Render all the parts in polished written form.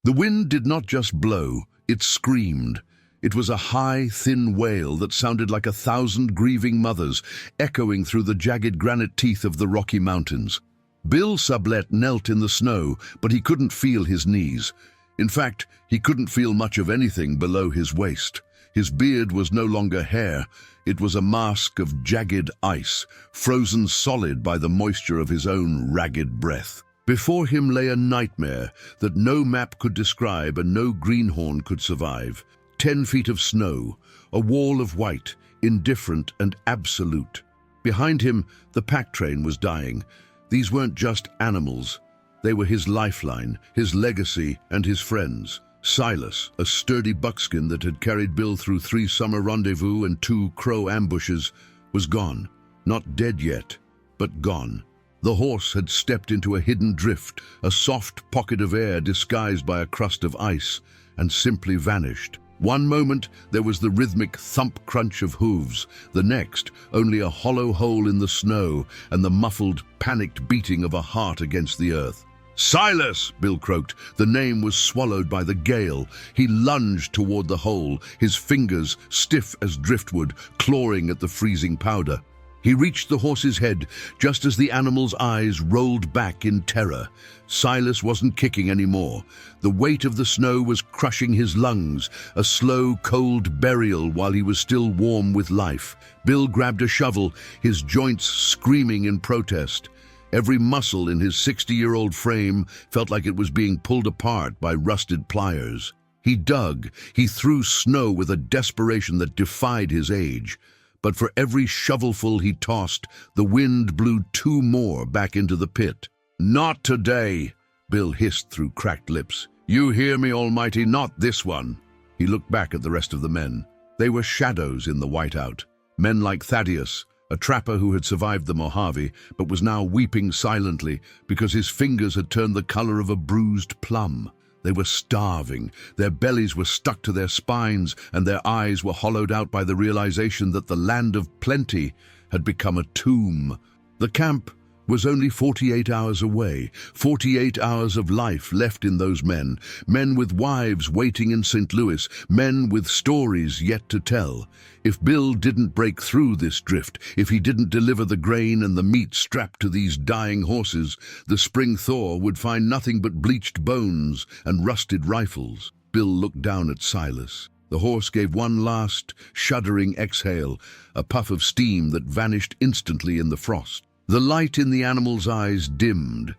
The wind did not just blow, it screamed. It was a high, thin wail that sounded like 1,000 grieving mothers, echoing through the jagged granite teeth of the Rocky Mountains. Bill Sublette knelt in the snow, but he couldn't feel his knees. In fact, he couldn't feel much of anything below his waist. His beard was no longer hair. It was a mask of jagged ice, frozen solid by the moisture of his own ragged breath. Before him lay a nightmare that no map could describe and no greenhorn could survive. 10 feet of snow, a wall of white, indifferent and absolute. Behind him, the pack train was dying. These weren't just animals. They were his lifeline, his legacy, and his friends. Silas, a sturdy buckskin that had carried Bill through 3 summer rendezvous and 2 crow ambushes, was gone. Not dead yet, but gone. The horse had stepped into a hidden drift, a soft pocket of air disguised by a crust of ice, and simply vanished. One moment, there was the rhythmic thump-crunch of hooves. The next, only a hollow hole in the snow and the muffled, panicked beating of a heart against the earth. "Silas!" Bill croaked. The name was swallowed by the gale. He lunged toward the hole, his fingers stiff as driftwood, clawing at the freezing powder. He reached the horse's head just as the animal's eyes rolled back in terror. Silas wasn't kicking anymore. The weight of the snow was crushing his lungs, a slow, cold burial while he was still warm with life. Bill grabbed a shovel, his joints screaming in protest. Every muscle in his 60-year-old frame felt like it was being pulled apart by rusted pliers. He dug, he threw snow with a desperation that defied his age. But for every shovelful he tossed, the wind blew 2 more back into the pit. "Not today," Bill hissed through cracked lips. "You hear me, Almighty, not this one." He looked back at the rest of the men. They were shadows in the whiteout. Men like Thaddeus, a trapper who had survived the Mojave, but was now weeping silently because his fingers had turned the color of a bruised plum. They were starving, their bellies were stuck to their spines, and their eyes were hollowed out by the realization that the land of plenty had become a tomb. The camp was only 48 hours away, 48 hours of life left in those men, men with wives waiting in St. Louis, men with stories yet to tell. If Bill didn't break through this drift, if he didn't deliver the grain and the meat strapped to these dying horses, the spring thaw would find nothing but bleached bones and rusted rifles. Bill looked down at Silas. The horse gave one last, shuddering exhale, a puff of steam that vanished instantly in the frost. The light in the animal's eyes dimmed.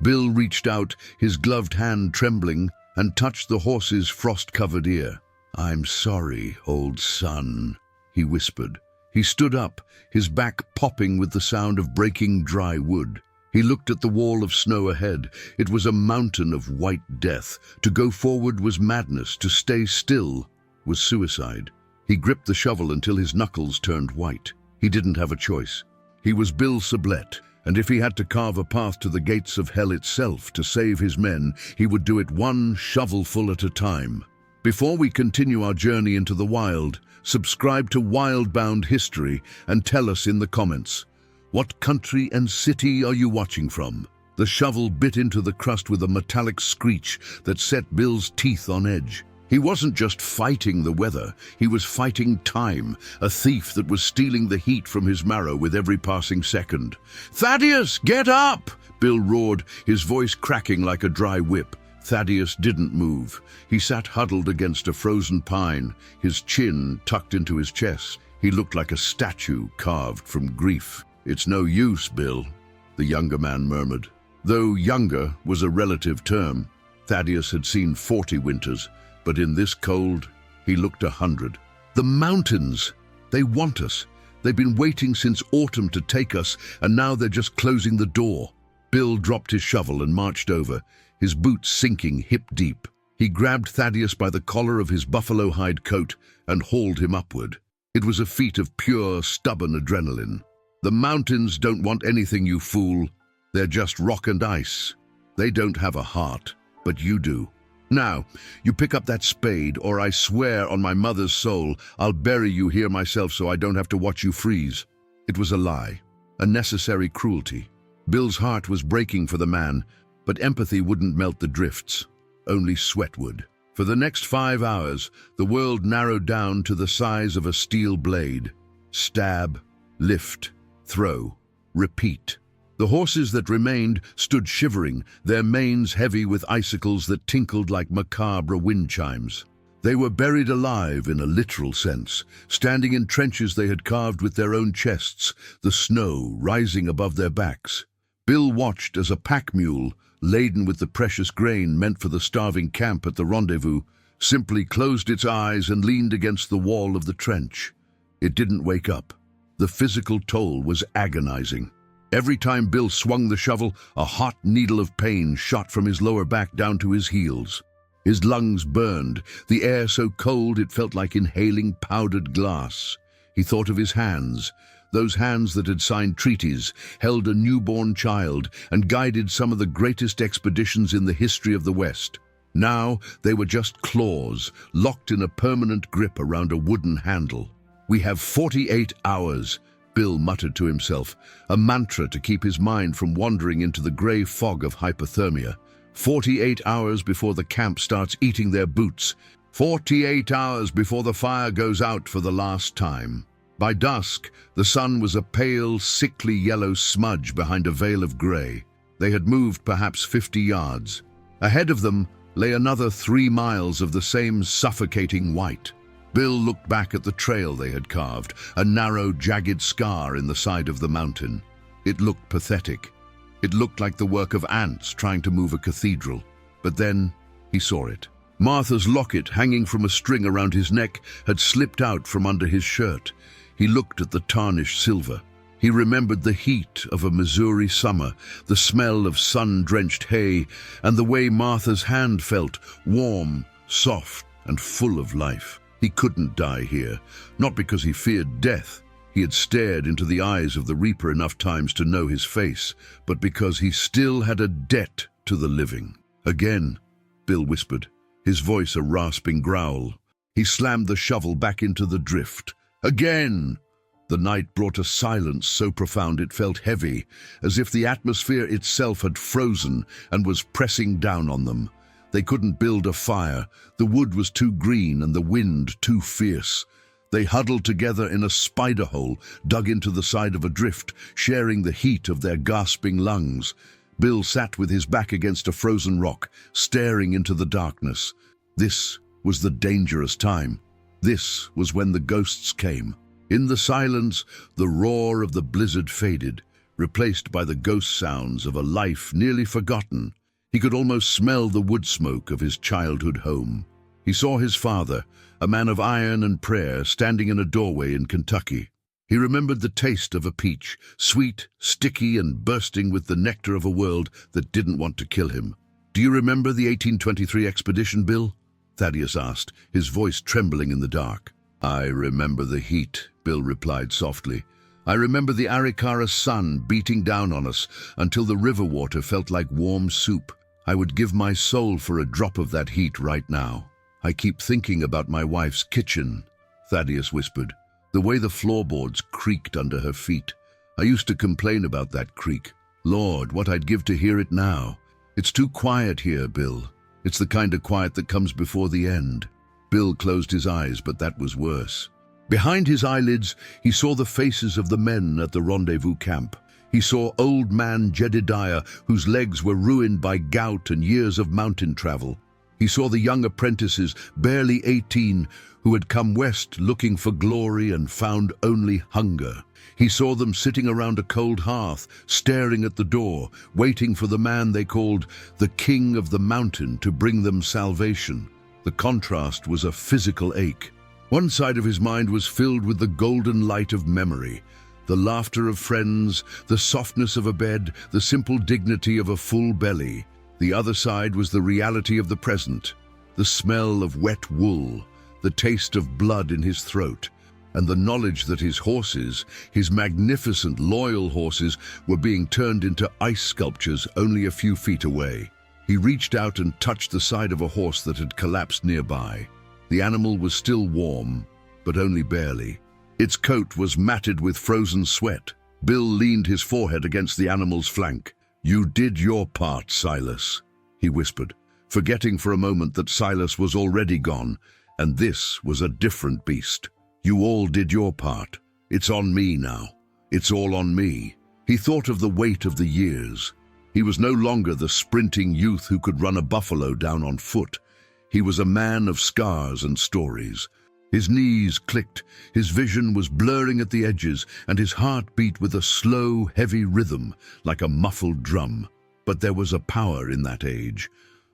Bill reached out, his gloved hand trembling, and touched the horse's frost-covered ear. "I'm sorry, old son," he whispered. He stood up, his back popping with the sound of breaking dry wood. He looked at the wall of snow ahead. It was a mountain of white death. To go forward was madness. To stay still was suicide. He gripped the shovel until his knuckles turned white. He didn't have a choice. He was Bill Sublette, and if he had to carve a path to the gates of hell itself to save his men, he would do it one shovelful at a time. Before we continue our journey into the wild, subscribe to Wildbound History and tell us in the comments, what country and city are you watching from? The shovel bit into the crust with a metallic screech that set Bill's teeth on edge. He wasn't just fighting the weather, he was fighting time, a thief that was stealing the heat from his marrow with every passing second. "Thaddeus, get up!" Bill roared, his voice cracking like a dry whip. Thaddeus didn't move. He sat huddled against a frozen pine, his chin tucked into his chest. He looked like a statue carved from grief. "It's no use, Bill," the younger man murmured. Though younger was a relative term, Thaddeus had seen 40 winters, but in this cold, he looked 100. "The mountains! They want us. They've been waiting since autumn to take us, and now they're just closing the door." Bill dropped his shovel and marched over, his boots sinking hip-deep. He grabbed Thaddeus by the collar of his buffalo hide coat and hauled him upward. It was a feat of pure, stubborn adrenaline. "The mountains don't want anything, you fool. They're just rock and ice. They don't have a heart, but you do. Now, you pick up that spade, or I swear on my mother's soul, I'll bury you here myself so I don't have to watch you freeze." It was a lie, a necessary cruelty. Bill's heart was breaking for the man, but empathy wouldn't melt the drifts. only sweat would. For the next 5 hours, the world narrowed down to the size of a steel blade. Stab, lift, throw, repeat. The horses that remained stood shivering, their manes heavy with icicles that tinkled like macabre wind chimes. They were buried alive in a literal sense, standing in trenches they had carved with their own chests, the snow rising above their backs. Bill watched as a pack mule, laden with the precious grain meant for the starving camp at the rendezvous, simply closed its eyes and leaned against the wall of the trench. It didn't wake up. The physical toll was agonizing. Every time Bill swung the shovel, a hot needle of pain shot from his lower back down to his heels. His lungs burned, the air so cold it felt like inhaling powdered glass. He thought of his hands, those hands that had signed treaties, held a newborn child, and guided some of the greatest expeditions in the history of the West. Now they were just claws, locked in a permanent grip around a wooden handle. "We have 48 hours," Bill muttered to himself, a mantra to keep his mind from wandering into the grey fog of hypothermia. 48 hours before the camp starts eating their boots. 48 hours before the fire goes out for the last time. By dusk, the sun was a pale, sickly yellow smudge behind a veil of grey. They had moved perhaps 50 yards. Ahead of them lay another 3 miles of the same suffocating white. Bill looked back at the trail they had carved, a narrow, jagged scar in the side of the mountain. It looked pathetic. It looked like the work of ants trying to move a cathedral. But then he saw it. Martha's locket, hanging from a string around his neck, had slipped out from under his shirt. He looked at the tarnished silver. He remembered the heat of a Missouri summer, the smell of sun-drenched hay, and the way Martha's hand felt, warm, soft, and full of life. He couldn't die here, not because he feared death. He had stared into the eyes of the Reaper enough times to know his face, but because he still had a debt to the living. "Again," Bill whispered, his voice a rasping growl. He slammed the shovel back into the drift. "Again!" The night brought a silence so profound it felt heavy, as if the atmosphere itself had frozen and was pressing down on them. They couldn't build a fire. The wood was too green and the wind too fierce. They huddled together in a spider hole dug into the side of a drift, sharing the heat of their gasping lungs. Bill sat with his back against a frozen rock, staring into the darkness. This was the dangerous time. This was when the ghosts came. In the silence, the roar of the blizzard faded, replaced by the ghost sounds of a life nearly forgotten. He could almost smell the wood smoke of his childhood home. He saw his father, a man of iron and prayer, standing in a doorway in Kentucky. He remembered the taste of a peach, sweet, sticky, and bursting with the nectar of a world that didn't want to kill him. "Do you remember the 1823 expedition, Bill?" Thaddeus asked, his voice trembling in the dark. "I remember the heat," Bill replied softly. "I remember the Arikara sun beating down on us until the river water felt like warm soup. I would give my soul for a drop of that heat right now. I keep thinking about my wife's kitchen," Thaddeus whispered, "the way the floorboards creaked under her feet. I used to complain about that creak. Lord, what I'd give to hear it now. It's too quiet here, Bill. It's the kind of quiet that comes before the end." Bill closed his eyes, but that was worse. Behind his eyelids, he saw the faces of the men at the rendezvous camp. He saw old man Jedediah, whose legs were ruined by gout and years of mountain travel. He saw the young apprentices, barely 18, who had come west looking for glory and found only hunger. He saw them sitting around a cold hearth, staring at the door, waiting for the man they called the King of the Mountain to bring them salvation. The contrast was a physical ache. One side of his mind was filled with the golden light of memory, the laughter of friends, the softness of a bed, the simple dignity of a full belly. The other side was the reality of the present, the smell of wet wool, the taste of blood in his throat, and the knowledge that his horses, his magnificent, loyal horses, were being turned into ice sculptures only a few feet away. He reached out and touched the side of a horse that had collapsed nearby. The animal was still warm, but only barely. Its coat was matted with frozen sweat. Bill leaned his forehead against the animal's flank. "You did your part, Silas," he whispered. forgetting for a moment that Silas was already gone, and this was a different beast. You all did your part. It's on me now. It's all on me. He thought of the weight of the years. He was no longer the sprinting youth who could run a buffalo down on foot. He was a man of scars and stories. His knees clicked, his vision was blurring at the edges, and his heart beat with a slow, heavy rhythm, like a muffled drum. But there was a power in that age,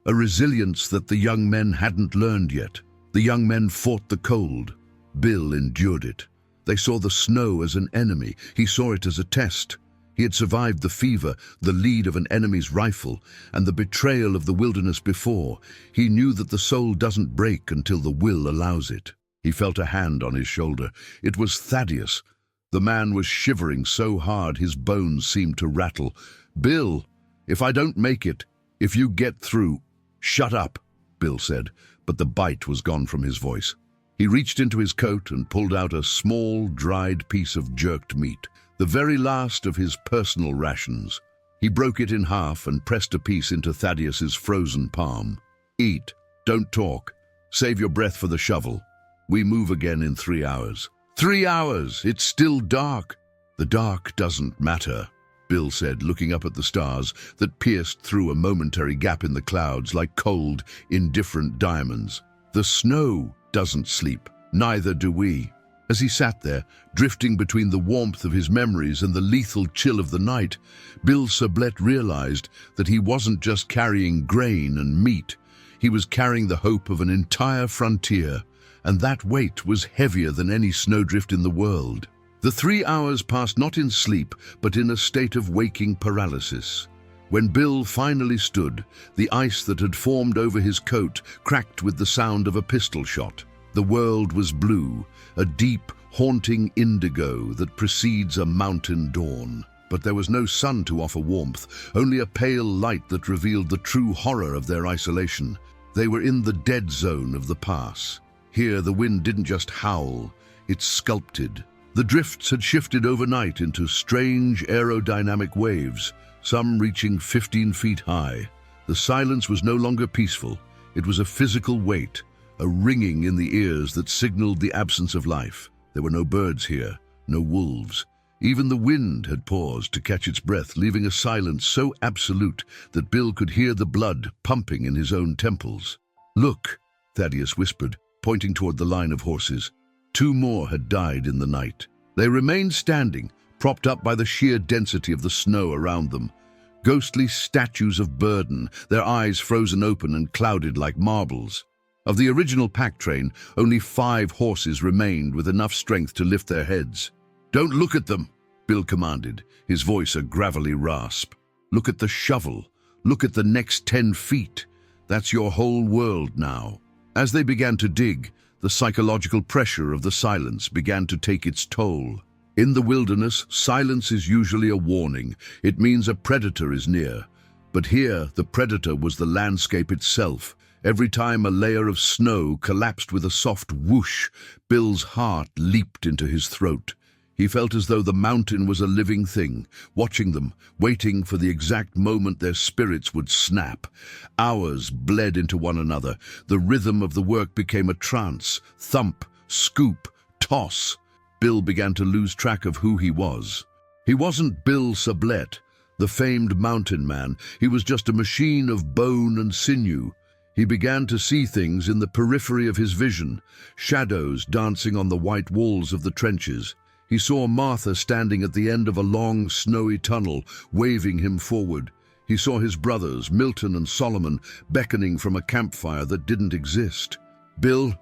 a resilience that the young men hadn't learned yet. The young men fought the cold. Bill endured it. They saw the snow as an enemy. He saw it as a test. He had survived the fever, the lead of an enemy's rifle, and the betrayal of the wilderness before. He knew that the soul doesn't break until the will allows it. He felt a hand on his shoulder. It was Thaddeus. The man was shivering so hard his bones seemed to rattle. "Bill, if I don't make it, if you get through—" "Shut up," Bill said, but the bite was gone from his voice. He reached into his coat and pulled out a small, dried piece of jerked meat, the very last of his personal rations. He broke it in half and pressed a piece into Thaddeus's frozen palm. "Eat. Don't talk. Save your breath for the shovel. We move again in 3 hours." 3 hours! It's still dark. "The dark doesn't matter," Bill said, looking up at the stars that pierced through a momentary gap in the clouds like cold, indifferent diamonds. "The snow doesn't sleep. Neither do we." As he sat there, drifting between the warmth of his memories and the lethal chill of the night, Bill Sublette realized that he wasn't just carrying grain and meat. He was carrying the hope of an entire frontier, and that weight was heavier than any snowdrift in the world. The 3 hours passed not in sleep, but in a state of waking paralysis. When Bill finally stood, the ice that had formed over his coat cracked with the sound of a pistol shot. The world was blue, a deep, haunting indigo that precedes a mountain dawn. But there was no sun to offer warmth, only a pale light that revealed the true horror of their isolation. They were in the dead zone of the pass. Here the wind didn't just howl, it sculpted. The drifts had shifted overnight into strange aerodynamic waves, some reaching 15 feet high. The silence was no longer peaceful. It was a physical weight, a ringing in the ears that signaled the absence of life. There were no birds here, no wolves. Even the wind had paused to catch its breath, leaving a silence so absolute that Bill could hear the blood pumping in his own temples. "Look," Thaddeus whispered, pointing toward the line of horses. 2 more had died in the night. They remained standing, propped up by the sheer density of the snow around them. Ghostly statues of burden, their eyes frozen open and clouded like marbles. Of the original pack train, only 5 horses remained with enough strength to lift their heads. "Don't look at them," Bill commanded, his voice a gravelly rasp. "Look at the shovel. Look at the next 10 feet. That's your whole world now." As they began to dig, the psychological pressure of the silence began to take its toll. In the wilderness, silence is usually a warning. It means a predator is near. But here, the predator was the landscape itself. Every time a layer of snow collapsed with a soft whoosh, Bill's heart leaped into his throat. He felt as though the mountain was a living thing, watching them, waiting for the exact moment their spirits would snap. Hours bled into one another. The rhythm of the work became a trance. Thump, scoop, toss. Bill began to lose track of who he was. He wasn't Bill Sublette, the famed mountain man. He was just a machine of bone and sinew. He began to see things in the periphery of his vision, shadows dancing on the white walls of the trenches. He saw Martha standing at the end of a long, snowy tunnel, waving him forward. He saw his brothers, Milton and Solomon, beckoning from a campfire that didn't exist. "Bill,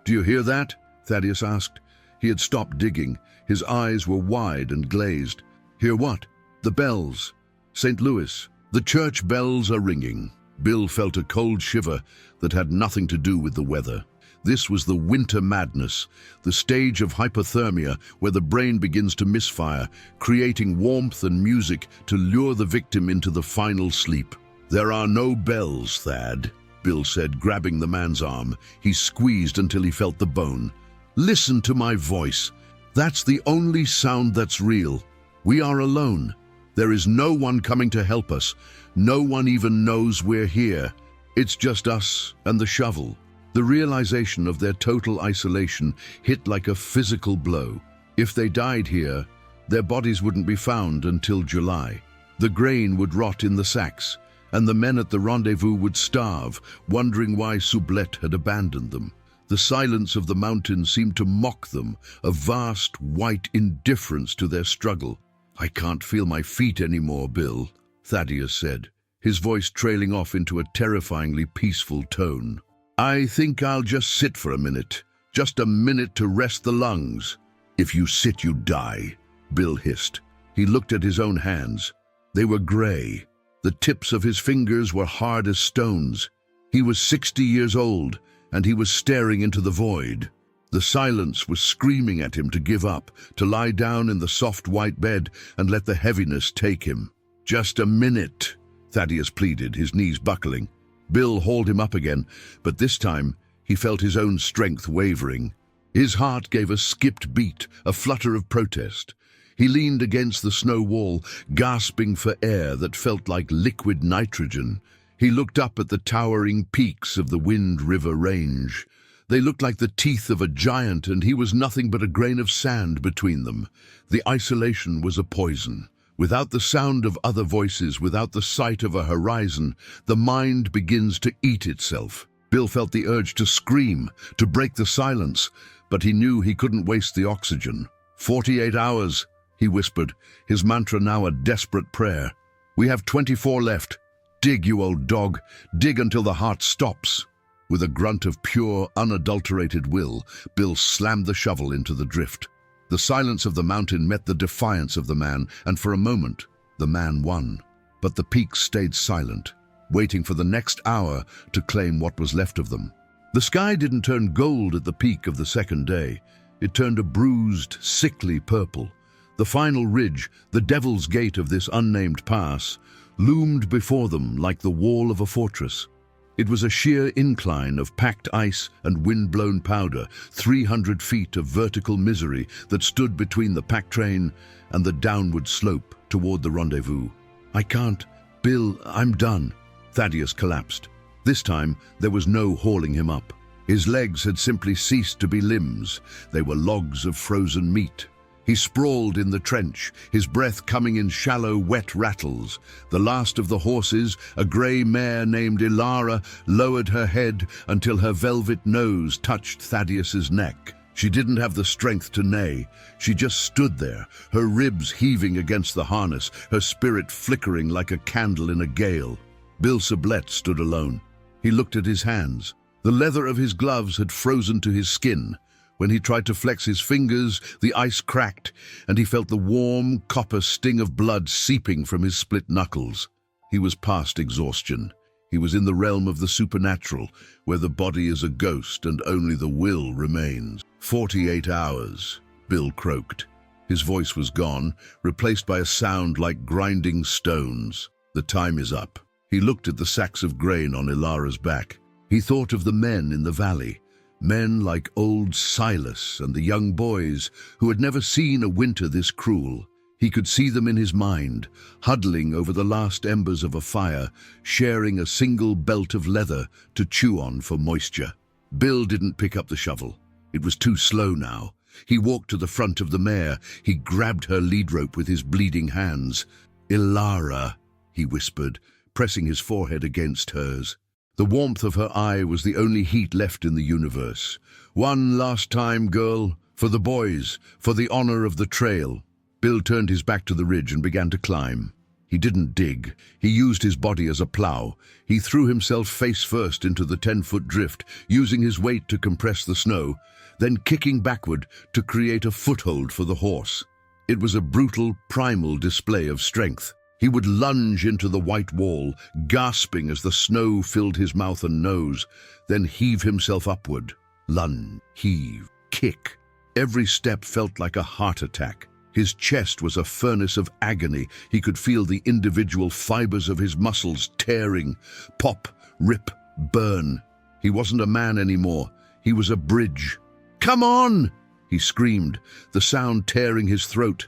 do you hear that?" Thaddeus asked. He had stopped digging. His eyes were wide and glazed. "Hear what?" "The bells. St. Louis. The church bells are ringing." Bill felt a cold shiver that had nothing to do with the weather. This was the winter madness, the stage of hypothermia where the brain begins to misfire, creating warmth and music to lure the victim into the final sleep. "There are no bells, Thad," Bill said, grabbing the man's arm. He squeezed until he felt the bone. "Listen to my voice. That's the only sound that's real. We are alone. There is no one coming to help us. No one even knows we're here." It's just us and the shovel. The realization of their total isolation hit like a physical blow. If they died here, their bodies wouldn't be found until July. The grain would rot in the sacks, and the men at the rendezvous would starve, wondering why Sublette had abandoned them. The silence of the mountain seemed to mock them, a vast, white indifference to their struggle. "I can't feel my feet anymore, Bill," Thaddeus said, his voice trailing off into a terrifyingly peaceful tone. "I think I'll just sit for a minute. Just a minute to rest the lungs." "If you sit, you die," Bill hissed. He looked at his own hands. They were gray. The tips of his fingers were hard as stones. He was 60 years old, and he was staring into the void. The silence was screaming at him to give up, to lie down in the soft white bed and let the heaviness take him. "Just a minute," Thaddeus pleaded, his knees buckling. Bill hauled him up again, but this time he felt his own strength wavering. His heart gave a skipped beat, a flutter of protest. He leaned against the snow wall, gasping for air that felt like liquid nitrogen. He looked up at the towering peaks of the Wind River Range. They looked like the teeth of a giant, and he was nothing but a grain of sand between them. The isolation was a poison. Without the sound of other voices, without the sight of a horizon, the mind begins to eat itself. Bill felt the urge to scream, to break the silence, but he knew he couldn't waste the oxygen. 48 hours, he whispered, his mantra now a desperate prayer. "We have 24 left. Dig, you old dog. Dig until the heart stops." With a grunt of pure, unadulterated will, Bill slammed the shovel into the drift. The silence of the mountain met the defiance of the man, and for a moment, the man won. But the peaks stayed silent, waiting for the next hour to claim what was left of them. The sky didn't turn gold at the peak of the second day. It turned a bruised, sickly purple. The final ridge, the Devil's Gate of this unnamed pass, loomed before them like the wall of a fortress. It was a sheer incline of packed ice and wind-blown powder, 300 feet of vertical misery that stood between the pack train and the downward slope toward the rendezvous. "I can't. Bill, I'm done." Thaddeus collapsed. This time, there was no hauling him up. His legs had simply ceased to be limbs. They were logs of frozen meat. He sprawled in the trench, his breath coming in shallow, wet rattles. The last of the horses, a grey mare named Ilara, lowered her head until her velvet nose touched Thaddeus's neck. She didn't have the strength to neigh. She just stood there, her ribs heaving against the harness, her spirit flickering like a candle in a gale. Bill Sublette stood alone. He looked at his hands. The leather of his gloves had frozen to his skin. When he tried to flex his fingers, the ice cracked, and he felt the warm, copper sting of blood seeping from his split knuckles. He was past exhaustion. He was in the realm of the supernatural, where the body is a ghost and only the will remains. 48 hours, Bill croaked. His voice was gone, replaced by a sound like grinding stones. The time is up. He looked at the sacks of grain on Ilara's back. He thought of the men in the valley. Men like old Silas and the young boys who had never seen a winter this cruel. He could see them in his mind, huddling over the last embers of a fire, sharing a single belt of leather to chew on for moisture. Bill didn't pick up the shovel. It was too slow now. He walked to the front of the mare. He grabbed her lead rope with his bleeding hands. "Ilara," he whispered, pressing his forehead against hers. The warmth of her eye was the only heat left in the universe. "One last time, girl, for the boys, for the honor of the trail." Bill turned his back to the ridge and began to climb. He didn't dig. He used his body as a plow. He threw himself face first into the 10-foot drift, using his weight to compress the snow, then kicking backward to create a foothold for the horse. It was a brutal, primal display of strength. He would lunge into the white wall, gasping as the snow filled his mouth and nose, then heave himself upward. Lunge, heave, kick. Every step felt like a heart attack. His chest was a furnace of agony. He could feel the individual fibers of his muscles tearing, pop, rip, burn. He wasn't a man anymore. He was a bridge. "Come on!" he screamed, the sound tearing his throat.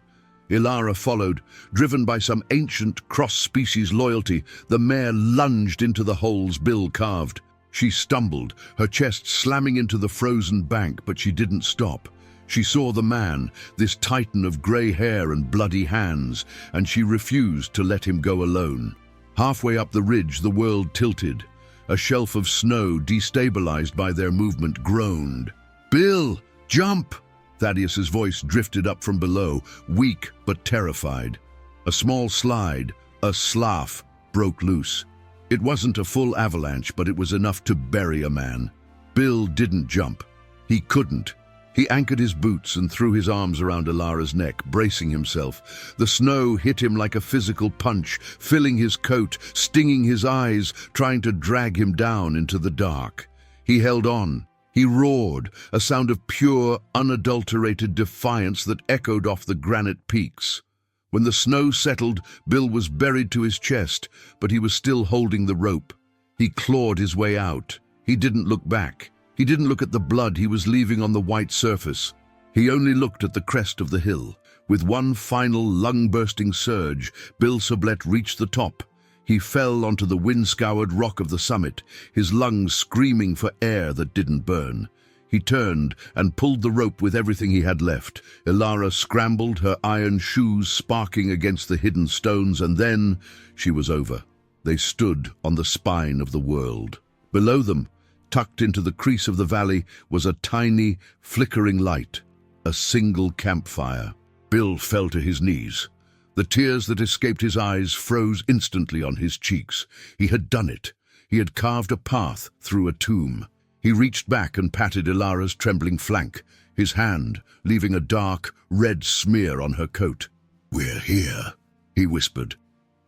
Ilara followed. Driven by some ancient cross-species loyalty, the mare lunged into the holes Bill carved. She stumbled, her chest slamming into the frozen bank, but she didn't stop. She saw the man, this titan of grey hair and bloody hands, and she refused to let him go alone. Halfway up the ridge, the world tilted. A shelf of snow, destabilized by their movement, groaned. "Bill, jump!" Thaddeus's voice drifted up from below, weak but terrified. A small slide, a slough, broke loose. It wasn't a full avalanche, but it was enough to bury a man. Bill didn't jump. He couldn't. He anchored his boots and threw his arms around Ilara's neck, bracing himself. The snow hit him like a physical punch, filling his coat, stinging his eyes, trying to drag him down into the dark. He held on. He roared, a sound of pure, unadulterated defiance that echoed off the granite peaks. When the snow settled, Bill was buried to his chest, but he was still holding the rope. He clawed his way out. He didn't look back. He didn't look at the blood he was leaving on the white surface. He only looked at the crest of the hill. With one final lung-bursting surge, Bill Sublette reached the top. He fell onto the wind-scoured rock of the summit, his lungs screaming for air that didn't burn. He turned and pulled the rope with everything he had left. Ilara scrambled, her iron shoes sparking against the hidden stones, and then she was over. They stood on the spine of the world. Below them, tucked into the crease of the valley, was a tiny, flickering light, a single campfire. Bill fell to his knees. The tears that escaped his eyes froze instantly on his cheeks. He had done it. He had carved a path through a tomb. He reached back and patted Ilara's trembling flank, his hand leaving a dark, red smear on her coat. "We're here," he whispered,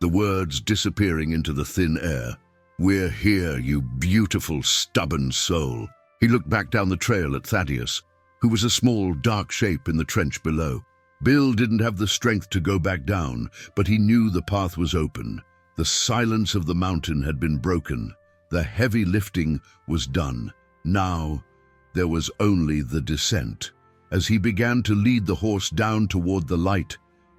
the words disappearing into the thin air. "We're here, you beautiful, stubborn soul." He looked back down the trail at Thaddeus, who was a small, dark shape in the trench below. Bill didn't have the strength to go back down, but he knew the path was open. The silence of the mountain had been broken. The heavy lifting was done. Now, there was only the descent. As he began to lead the horse down toward the light,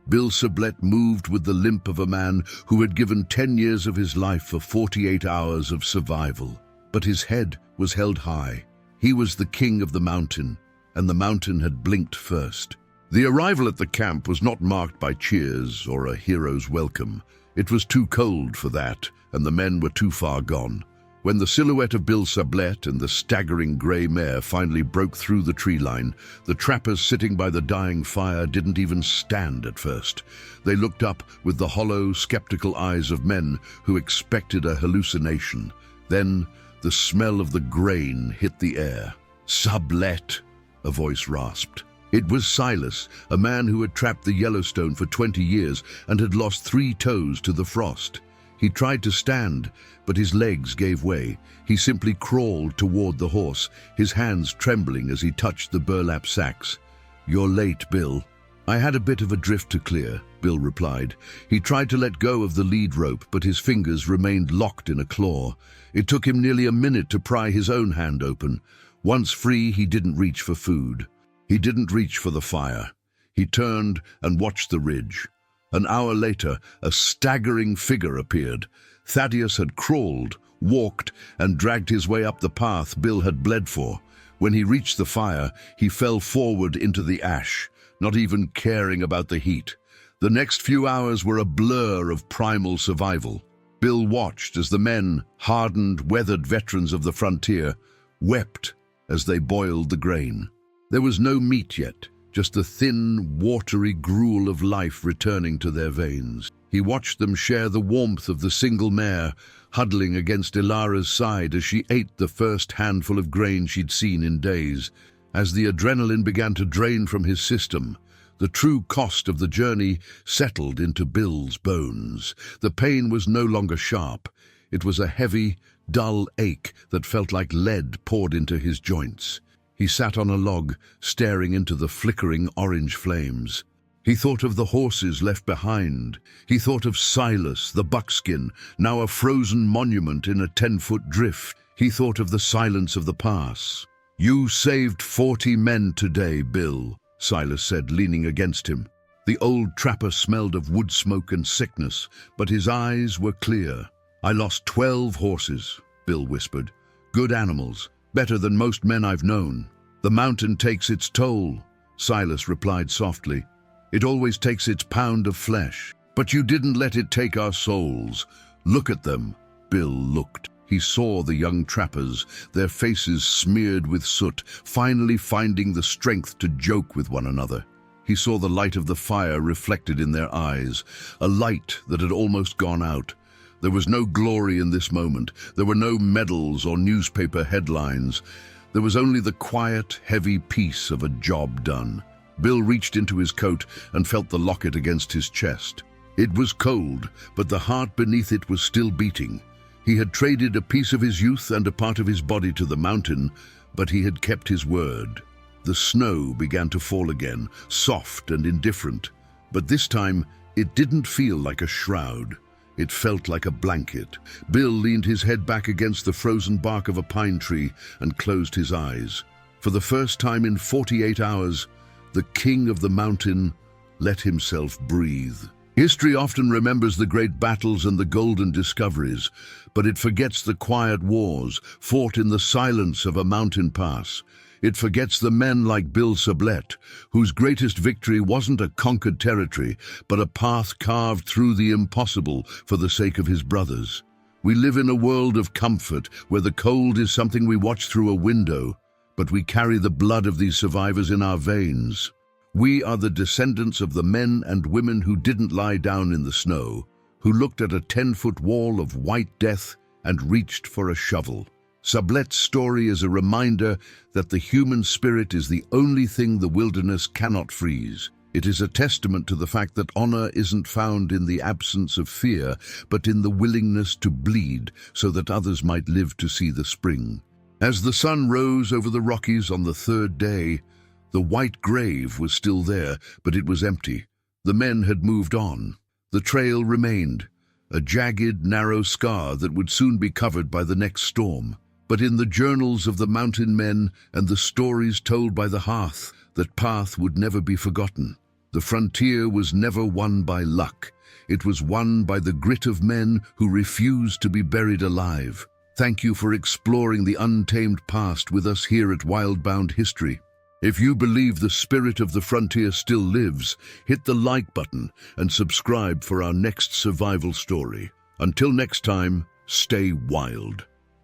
Bill Sublette moved with the limp of a man who had given 10 years of his life for 48 hours of survival. But his head was held high. He was the king of the mountain, and the mountain had blinked first. The arrival at the camp was not marked by cheers or a hero's welcome. It was too cold for that, and the men were too far gone. When the silhouette of Bill Sublette and the staggering grey mare finally broke through the tree line, the trappers sitting by the dying fire didn't even stand at first. They looked up with the hollow, skeptical eyes of men who expected a hallucination. Then the smell of the grain hit the air. "Sublette," a voice rasped. It was Silas, a man who had trapped the Yellowstone for 20 years and had lost 3 toes to the frost. He tried to stand, but his legs gave way. He simply crawled toward the horse, his hands trembling as he touched the burlap sacks. "You're late, Bill." "I had a bit of a drift to clear," Bill replied. He tried to let go of the lead rope, but his fingers remained locked in a claw. It took him nearly a minute to pry his own hand open. Once free, he didn't reach for food. He didn't reach for the fire. He turned and watched the ridge. An hour later, a staggering figure appeared. Thaddeus had crawled, walked, and dragged his way up the path Bill had bled for. When he reached the fire, he fell forward into the ash, not even caring about the heat. The next few hours were a blur of primal survival. Bill watched as the men, hardened, weathered veterans of the frontier, wept as they boiled the grain. There was no meat yet, just the thin, watery gruel of life returning to their veins. He watched them share the warmth of the single mare, huddling against Ilara's side as she ate the first handful of grain she'd seen in days. As the adrenaline began to drain from his system, the true cost of the journey settled into Bill's bones. The pain was no longer sharp. It was a heavy, dull ache that felt like lead poured into his joints. He sat on a log, staring into the flickering orange flames. He thought of the horses left behind. He thought of Silas, the buckskin, now a frozen monument in a 10-foot drift. He thought of the silence of the pass. "You saved 40 men today, Bill," Silas said, leaning against him. The old trapper smelled of wood smoke and sickness, but his eyes were clear. "I lost 12 horses," Bill whispered. "Good animals, better than most men I've known." "The mountain takes its toll," Silas replied softly. "It always takes its pound of flesh. But you didn't let it take our souls. Look at them." Bill looked. He saw the young trappers, their faces smeared with soot, finally finding the strength to joke with one another. He saw the light of the fire reflected in their eyes, a light that had almost gone out. There was no glory in this moment. There were no medals or newspaper headlines. There was only the quiet, heavy peace of a job done. Bill reached into his coat and felt the locket against his chest. It was cold, but the heart beneath it was still beating. He had traded a piece of his youth and a part of his body to the mountain, but he had kept his word. The snow began to fall again, soft and indifferent. But this time, it didn't feel like a shroud. It felt like a blanket. Bill leaned his head back against the frozen bark of a pine tree and closed his eyes. For the first time in 48 hours, the king of the mountain let himself breathe. History often remembers the great battles and the golden discoveries, but it forgets the quiet wars fought in the silence of a mountain pass. It forgets the men like Bill Sublette, whose greatest victory wasn't a conquered territory, but a path carved through the impossible for the sake of his brothers. We live in a world of comfort where the cold is something we watch through a window, but we carry the blood of these survivors in our veins. We are the descendants of the men and women who didn't lie down in the snow, who looked at a 10-foot wall of white death and reached for a shovel. Sublette's story is a reminder that the human spirit is the only thing the wilderness cannot freeze. It is a testament to the fact that honor isn't found in the absence of fear, but in the willingness to bleed so that others might live to see the spring. As the sun rose over the Rockies on the third day, the white grave was still there, but it was empty. The men had moved on. The trail remained, a jagged, narrow scar that would soon be covered by the next storm. But in the journals of the mountain men and the stories told by the hearth, that path would never be forgotten. The frontier was never won by luck. It was won by the grit of men who refused to be buried alive. Thank you for exploring the untamed past with us here at Wildbound History. If you believe the spirit of the frontier still lives, hit the like button and subscribe for our next survival story. Until next time, stay wild.